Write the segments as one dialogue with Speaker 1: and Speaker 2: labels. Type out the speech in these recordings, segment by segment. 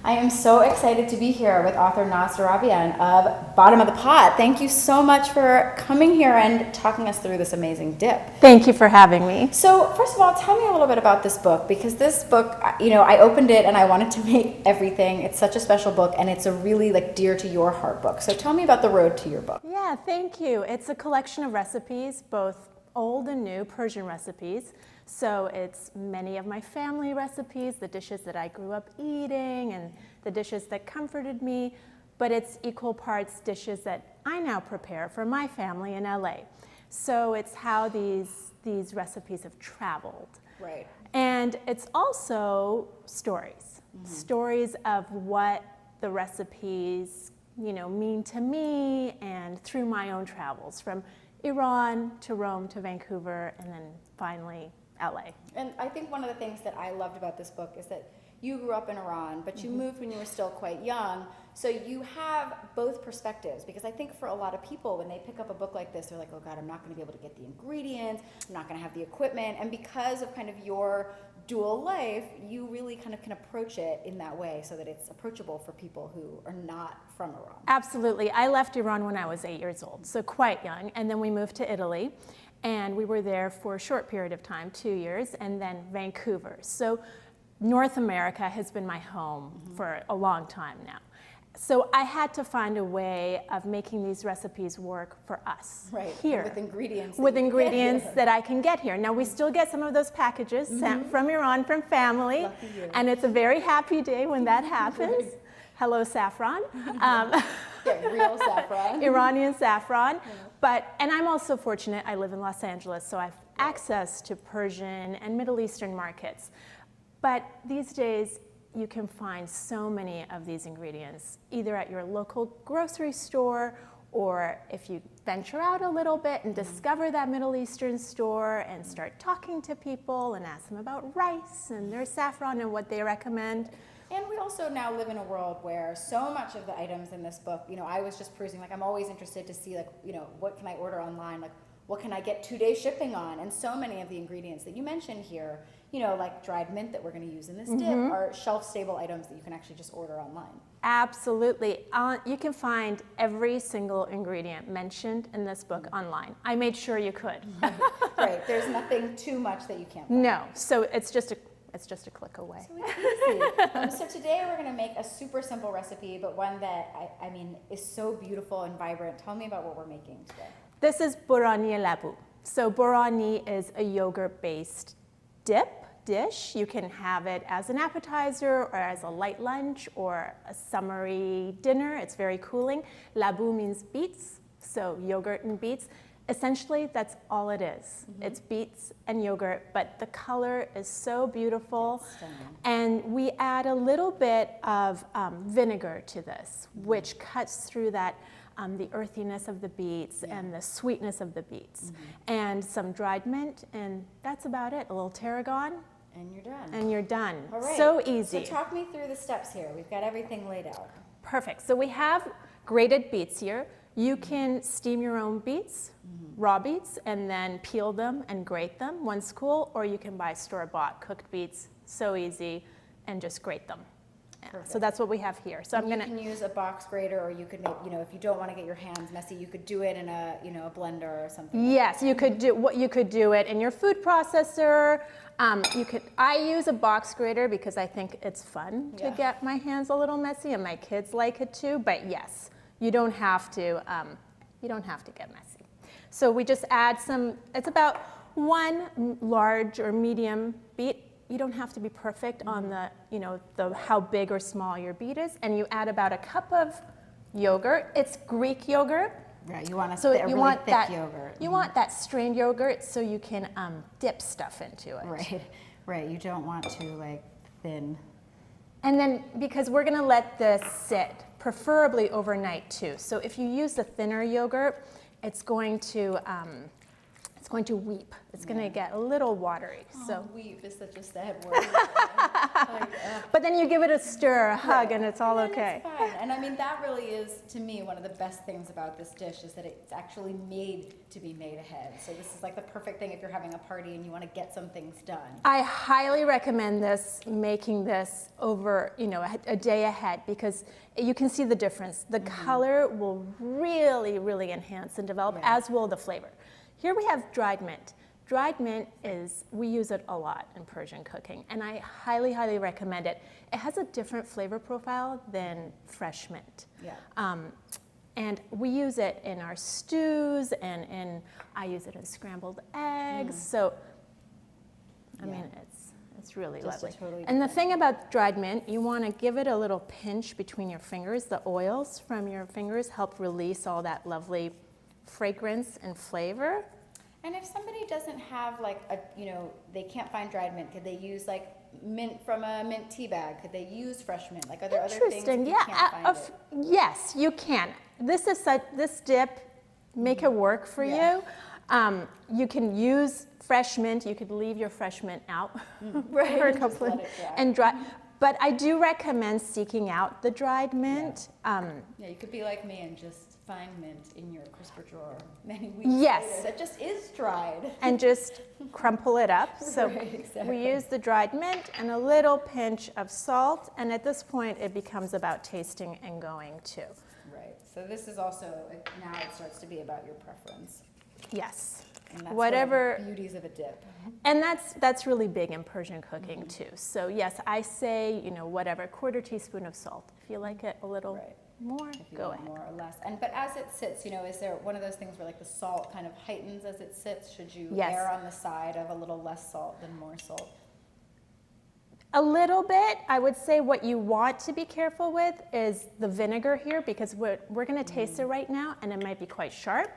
Speaker 1: I am so excited to be here with author Naz Darabian of Bottom of the Pot. Thank you so much for coming here and talking us through this amazing dip.
Speaker 2: Thank you for having me.
Speaker 1: So first of all, tell me a little bit about this book, because this book, you know, I opened it and I wanted to make everything. It's such a special book, and it's a really like dear to your heart book. So tell me about the road to your book.
Speaker 2: Yeah, thank you. It's a collection of recipes, both old and new Persian recipes. So it's many of my family recipes, the dishes that I grew up eating and the dishes that comforted me, but it's equal parts dishes that I now prepare for my family in LA. So it's how these recipes have traveled.
Speaker 1: Right.
Speaker 2: And it's also stories, stories of what the recipes, you know, mean to me and through my own travels from Iran to Rome to Vancouver and then finally LA.
Speaker 1: And I think one of the things that I loved about this book is that you grew up in Iran, but you moved when you were still quite young. So you have both perspectives, because I think for a lot of people, when they pick up a book like this, they're like, oh God, I'm not going to be able to get the ingredients. I'm not going to have the equipment. And because of kind of your dual life, you really kind of can approach it in that way so that it's approachable for people who are not from Iran.
Speaker 2: Absolutely. I left Iran when I was 8 years old, so quite young. And then we moved to Italy. And we were there for a short period of time, 2 years, and then Vancouver. So North America has been my home for a long time now. So I had to find a way of making these recipes work for us here.
Speaker 1: With ingredients.
Speaker 2: With ingredients that I can get here. Now we still get some of those packages sent from Iran, from family.
Speaker 1: Lucky you.
Speaker 2: And it's a very happy day when that happens. Hello, saffron.
Speaker 1: Yeah, real saffron.
Speaker 2: Iranian saffron. And I'm also fortunate, I live in Los Angeles, so I have access to Persian and Middle Eastern markets. But these days, you can find so many of these ingredients, either at your local grocery store, or if you venture out a little bit and discover that Middle Eastern store and start talking to people and ask them about rice and their saffron and what they recommend.
Speaker 1: And we also now live in a world where so much of the items in this book, you know, I was just perusing, like I'm always interested to see, like, you know, what can I order online, like what can I get 2-day shipping on? And so many of the ingredients that you mentioned here, you know, like dried mint that we're going to use in this dip, are shelf-stable items that you can actually just order online.
Speaker 2: Absolutely. You can find every single ingredient mentioned in this book online. I made sure you could.
Speaker 1: Right. There's nothing too much that you can't find.
Speaker 2: No. So it's just a click away.
Speaker 1: So it's easy. So today we're going to make a super simple recipe, but one that I mean is so beautiful and vibrant. Tell me about what we're making today.
Speaker 2: This is Borani-yeh Laboo. So Borani is a yogurt-based dish. You can have it as an appetizer or as a light lunch or a summery dinner. It's very cooling. Laboo means beets, so yogurt and beets. Essentially, that's all it is. It's beets and yogurt, but the color is so beautiful. And we add a little bit of vinegar to this, which cuts through that the earthiness of the beets and the sweetness of the beets. And some dried mint, and that's about it. A little tarragon.
Speaker 1: And you're done.
Speaker 2: And you're done.
Speaker 1: All right.
Speaker 2: So easy.
Speaker 1: So talk me through the steps here. We've got everything laid out.
Speaker 2: Perfect. So we have grated beets here. You can steam your own beets, raw beets, and then peel them and grate them once cool, or you can buy store-bought cooked beets, so easy, and just grate them. So that's what we have here. So
Speaker 1: You can use a box grater, or you could make, you know, if you don't want to get your hands messy, you could do it in a, you know, a blender or something.
Speaker 2: Yes, you could do it in your food processor. I use a box grater because I think it's fun to get my hands a little messy, and my kids like it too. But yes, you don't have to get messy. So we just add some. It's about 1 large or medium beet. You don't have to be perfect on the, you know, how big or small your beet is, and you add about a cup of yogurt. It's Greek yogurt.
Speaker 1: Right, you want a
Speaker 2: So
Speaker 1: really thick yogurt.
Speaker 2: You want that strained yogurt so you can dip stuff into it.
Speaker 1: Right, right. You don't want to like thin.
Speaker 2: And then because we're going to let this sit, preferably overnight too. So if you use the thinner yogurt, it's going to weep. It's going to get a little watery.
Speaker 1: Oh,
Speaker 2: so
Speaker 1: weep is such a sad word.
Speaker 2: But then you give it a stir, a hug, and it's all
Speaker 1: And
Speaker 2: okay.
Speaker 1: it's fine. And I mean, that really is, to me, one of the best things about this dish is that it's actually made to be made ahead. So this is like the perfect thing if you're having a party and you want to get some things done.
Speaker 2: I highly recommend this, making this over, a day ahead, because you can see the difference. The color will really, really enhance and develop, as will the flavor. Here we have dried mint. Dried mint we use it a lot in Persian cooking, and I highly, highly recommend it. It has a different flavor profile than fresh mint.
Speaker 1: Yeah.
Speaker 2: And we use it in our stews, and I use it in scrambled eggs. So, I mean, it's really lovely. And the thing about dried mint, you want to give it a little pinch between your fingers. The oils from your fingers help release all that lovely fragrance and flavor.
Speaker 1: And if somebody doesn't have they can't find dried mint, could they use like mint from a mint tea bag? Could they use fresh mint? Like, are there other things if you can't find it?
Speaker 2: Yes, you can. This dip, make it work for you. You can use fresh mint. You could leave your fresh mint out for a couple of and dry. But I do recommend seeking out the dried mint.
Speaker 1: You could be like me and just find mint in your crisper drawer many weeks later that just is dried.
Speaker 2: And just crumple it up. So we use the dried mint and a little pinch of salt, and at this point it becomes about tasting and going too.
Speaker 1: Right. So this is also, now it starts to be about your preference.
Speaker 2: Yes.
Speaker 1: And that's
Speaker 2: whatever
Speaker 1: one of the beauties of a dip.
Speaker 2: And that's really big in Persian cooking too. So yes, I say, whatever, 1/4 teaspoon of salt. If you like it a little more, go ahead.
Speaker 1: More or less. But as it sits, is there one of those things where like the salt kind of heightens as it sits? Should you err on the side of a little less salt than more salt?
Speaker 2: A little bit. I would say what you want to be careful with is the vinegar here, because we're going to taste it right now, and it might be quite sharp.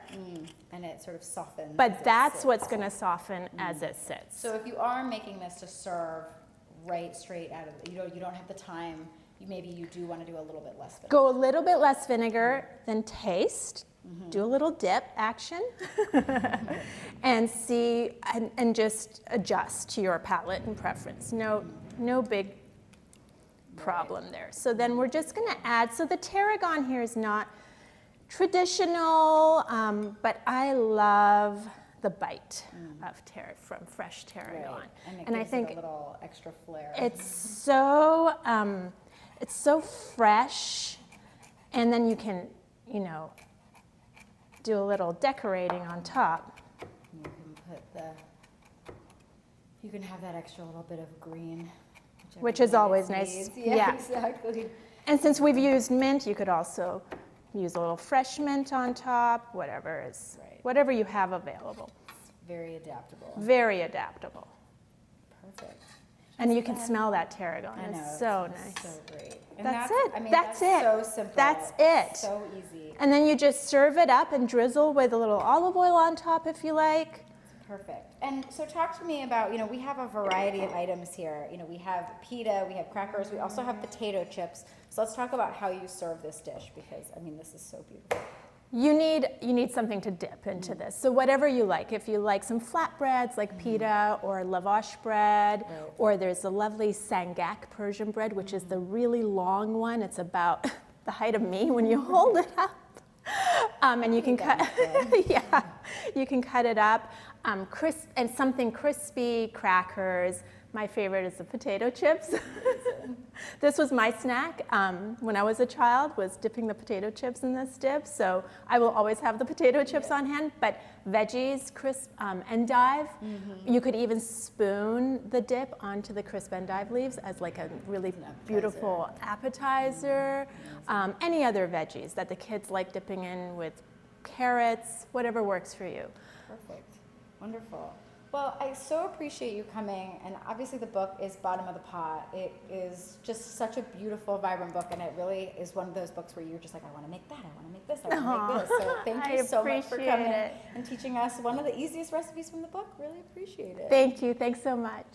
Speaker 1: And it sort of softens.
Speaker 2: But that's what's going to soften as it sits.
Speaker 1: So if you are making this to serve right straight out of, you don't have the time, maybe you do want to do a little bit less vinegar.
Speaker 2: Go a little bit less vinegar, then taste. Do a little dip action and see, and just adjust to your palate and preference. No big problem there. So then we're just going to add, so the tarragon here is not traditional, but I love the bite of from fresh tarragon.
Speaker 1: Right. And it
Speaker 2: and
Speaker 1: gives
Speaker 2: I think
Speaker 1: it a little extra flair.
Speaker 2: it's so fresh, and then you can, do a little decorating on top.
Speaker 1: You can have that extra little bit of green.
Speaker 2: Which is always nice.
Speaker 1: Yeah, exactly.
Speaker 2: And since we've used mint, you could also use a little fresh mint on top, whatever you have available.
Speaker 1: Very adaptable.
Speaker 2: Very adaptable.
Speaker 1: Perfect.
Speaker 2: And you can smell that tarragon.
Speaker 1: I know.
Speaker 2: It's so nice.
Speaker 1: So great. And
Speaker 2: That's it.
Speaker 1: I mean,
Speaker 2: that's it.
Speaker 1: So simple.
Speaker 2: That's it.
Speaker 1: So easy.
Speaker 2: And then you just serve it up and drizzle with a little olive oil on top if you like.
Speaker 1: Perfect. And so talk to me about, we have a variety of items here. We have pita, we have crackers, we also have potato chips. So let's talk about how you serve this dish, because, this is so beautiful.
Speaker 2: You need something to dip into this. So whatever you like. If you like some flatbreads like pita or lavash bread, or there's a lovely sangak Persian bread, which is the really long one. It's about the height of me when you hold it up. And you can you can cut it up. And something crispy, crackers. My favorite is the potato chips. This was my snack when I was a child, was dipping the potato chips in this dip. So I will always have the potato chips on hand, but veggies, crisp endive. You could even spoon the dip onto the crisp endive leaves as like a really beautiful appetizer. Any other veggies that the kids like dipping in with carrots, whatever works for you.
Speaker 1: Perfect. Wonderful. Well, I so appreciate you coming, and obviously the book is Bottom of the Pot. It is just such a beautiful, vibrant book, and it really is one of those books where you're just like, I want to make that, I want to make this, I want to make this. So thank you so much for coming and teaching us one of the easiest recipes from the book. Really appreciate it.
Speaker 2: Thank you. Thanks so much.